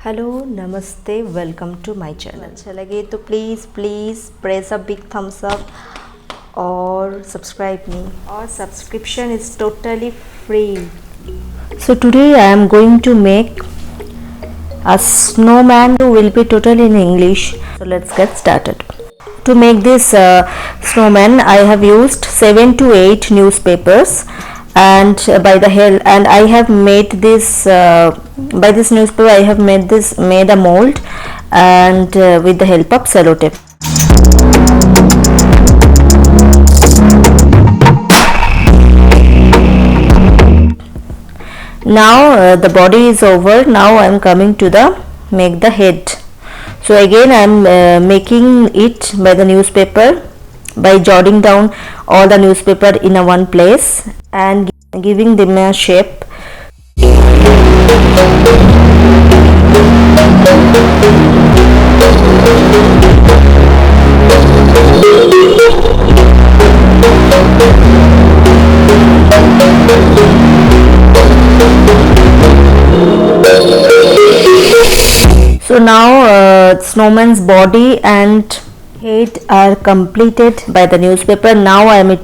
Hello, Namaste, welcome to my channel. अच्छा लगे तो please press a big thumbs up or subscribe me. Or subscription is totally free. So today I am going to make a snowman will be totally in English. So let's get started. To make this snowman I have used 7 to 8 newspapers and I have made this by this newspaper I have made a mold and with the help of sellotape. Now the body is over. Now I am coming to make the head. So again I am making it by the newspaper by jotting down all the newspaper in a one place and giving them a shape. So now snowman's body and head are completed by the newspaper. Now I am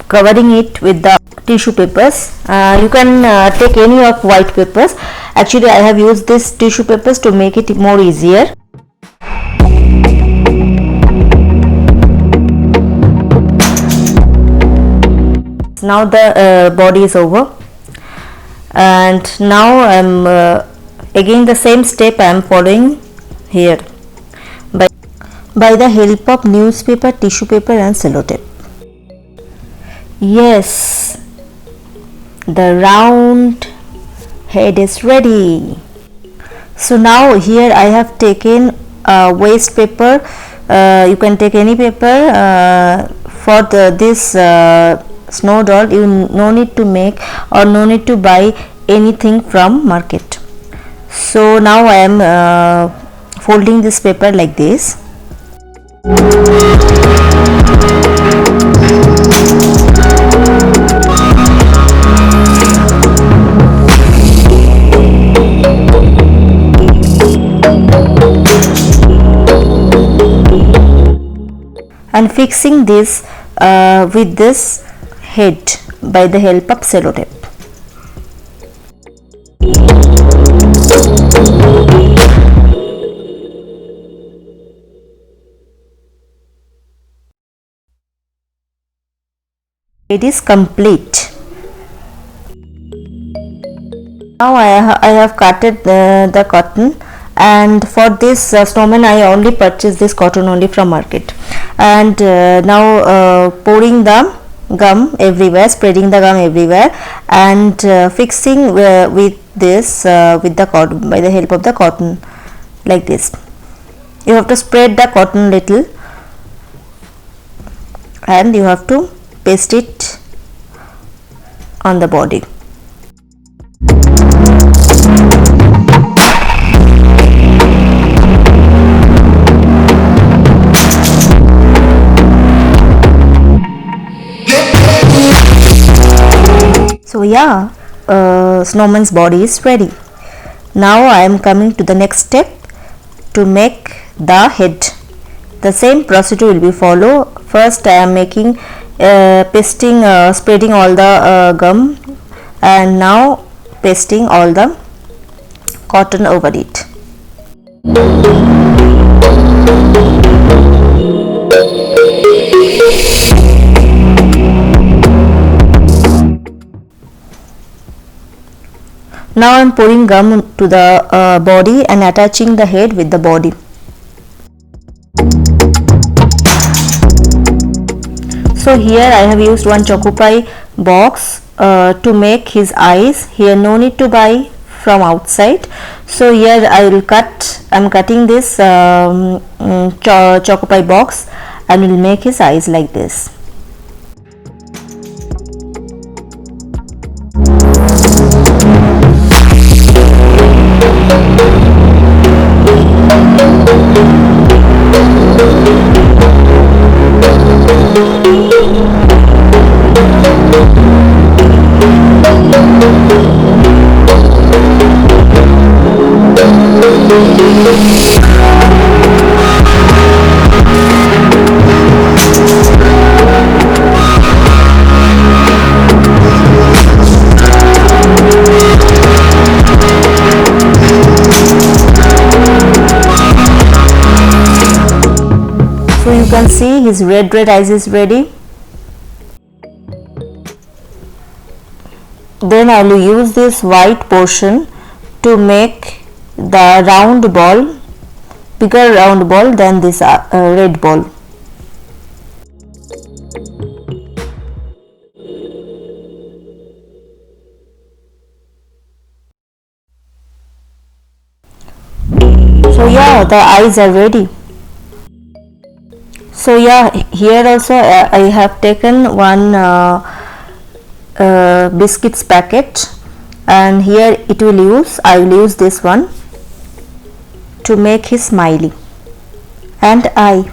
covering it with the tissue papers. You can take any of white papers. Actually I have used this tissue papers to make it more easier. Now the body is over and now I am again the same step I am following here by the help of newspaper, tissue paper and sellotape. Yes, the round head is ready. So now here I have taken waste paper. You can take any paper for this snow doll. You no need to make or no need to buy anything from market. So now I am folding this paper like this. And fixing this with this head by the help of sellotape. It is complete. Now I have cutted the cotton, and for this snowman I only purchased this cotton only from market, and now pouring the gum everywhere, spreading the gum everywhere and fixing with this with the cotton by the help of the cotton like this. You have to spread the cotton little and you have to paste it on the body. So yeah, snowman's body is ready. Now I am coming to the next step to make the head. The same procedure will be followed. First I am making pasting, spreading all the gum and now pasting all the cotton over it. Now I am pouring gum to the body and attaching the head with the body. So here I have used one Choco Pie box to make his eyes. Here no need to buy from outside. So here I am cutting this Choco Pie box and will make his eyes like this. So you can see his red eyes is ready. Then I will use this white portion to make the round ball, bigger round ball than this red ball. So yeah, the eyes are ready. So yeah, here also I have taken one biscuits packet, and here I will use this one to make his smiley and eye.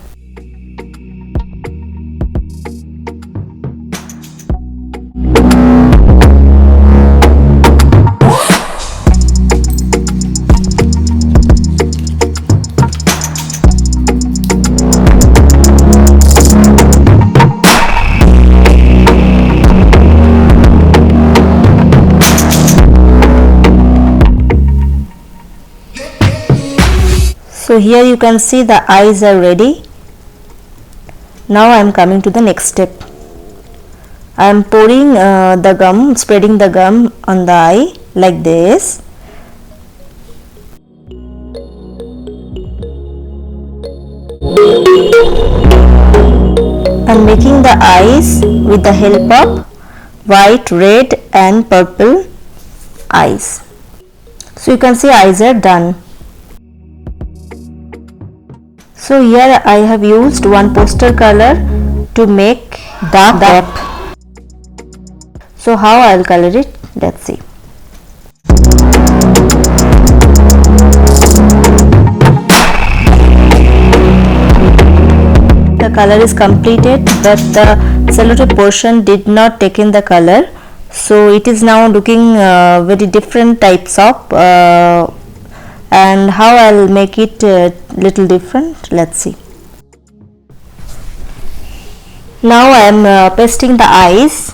So here you can see the eyes are ready. Now I am coming to the next step. I am pouring the gum, spreading the gum on the eye like this. And making the eyes with the help of white, red and purple eyes. So you can see eyes are done. So here I have used one poster color to make dark cap. So how I will color it, let's see. The color is completed, but the cellotape portion did not take in the color, so it is now looking very different types of and how I'll make it little different, let's see. Now I am pasting the eyes.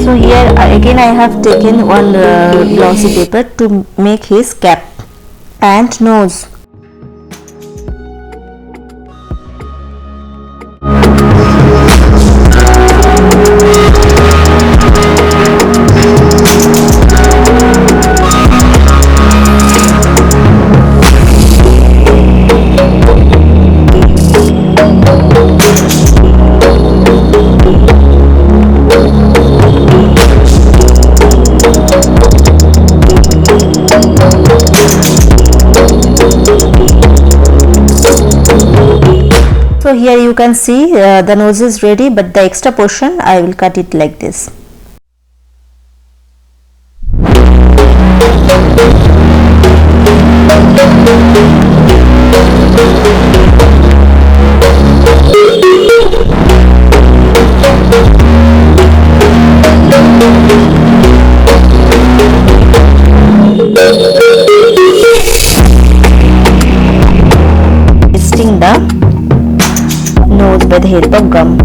So here again I have taken one glossy paper to make his cap and nose. So here you can see the nose is ready, but the extra portion I will cut it like this. Pasting the nose by the help of gum,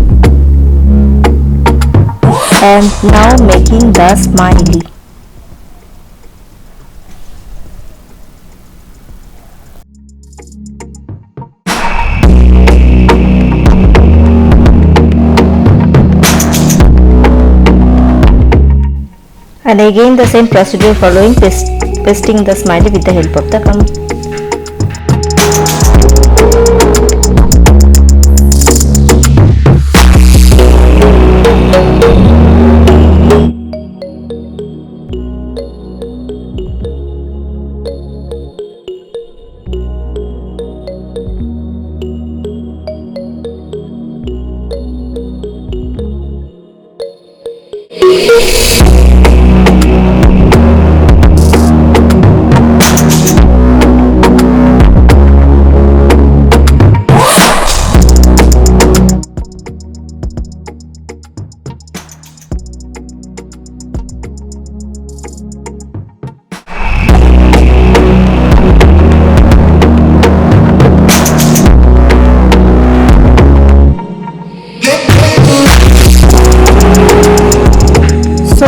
and now making the smiley. And again the same procedure following, pasting the smiley with the help of the gum.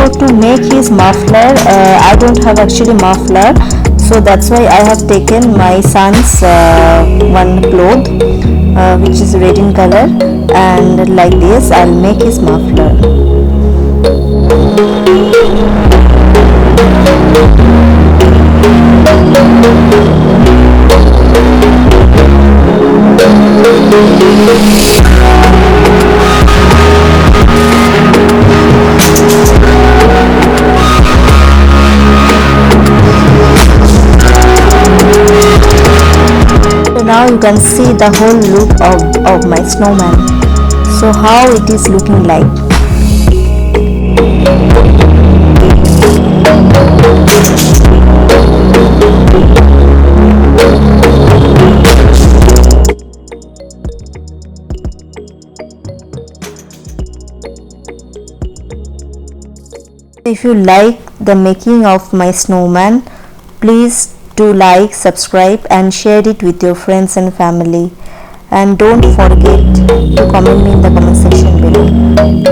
So to make his muffler, I don't have actually muffler, so that's why I have taken my son's one cloth which is red in color, and like this I'll make his muffler. So now you can see the whole look of my snowman. So how it is looking like. If you like the making of my snowman, please do like, subscribe and share it with your friends and family. And don't forget to comment me in the comment section below.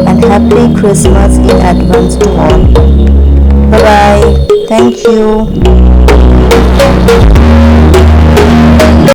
And happy Christmas in advance to all. Bye bye. Thank you.